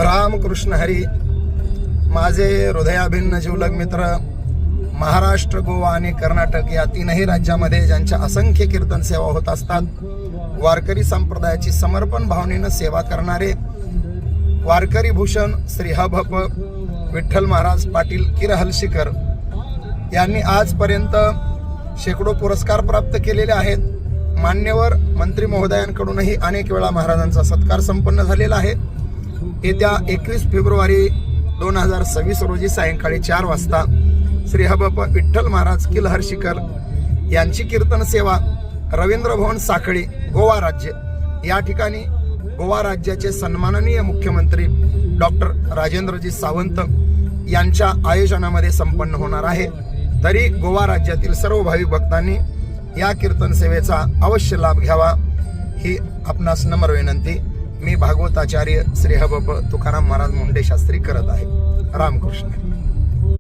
रामकृष्ण हरी. माझे हृदयाभिन्न जीवलग मित्र महाराष्ट्र, गोवा आणि कर्नाटक या तीनही राज्यामध्ये ज्यांच्या असंख्य कीर्तन सेवा होत असतात, वारकरी संप्रदायाची समर्पण भावनेनं सेवा करणारे वारकरी भूषण श्री हभप विठ्ठल महाराज पाटील किरहलशीकर यांनी आजपर्यंत शेकडो पुरस्कार प्राप्त केलेले आहेत. मान्यवर मंत्री महोदयांकडूनही अनेक वेळा महाराजांचा सत्कार संपन्न झालेला आहे. येत्या 21 फेब्रुवारी 2026 रोजी सायंकाळी 4 वाजता श्री हबप विठ्ठल महाराज किरहलशीकर यांची कीर्तन सेवा रवींद्र भवन साखळी, गोवा राज्य या ठिकाणी गोवा राज्याचे सन्माननीय मुख्यमंत्री डॉक्टर राजेंद्रजी सावंत यांच्या आयोजनामध्ये संपन्न होणार आहे. तरी गोवा राज्यातील सर्व भाविक भक्तांनी या कीर्तन सेवेचा अवश्य लाभ घ्यावा ही आपणास नम्र विनंती मी भागवताचार्य श्री हबप तुकाराम महाराज मुंडे शास्त्री करत आहे. रामकृष्ण.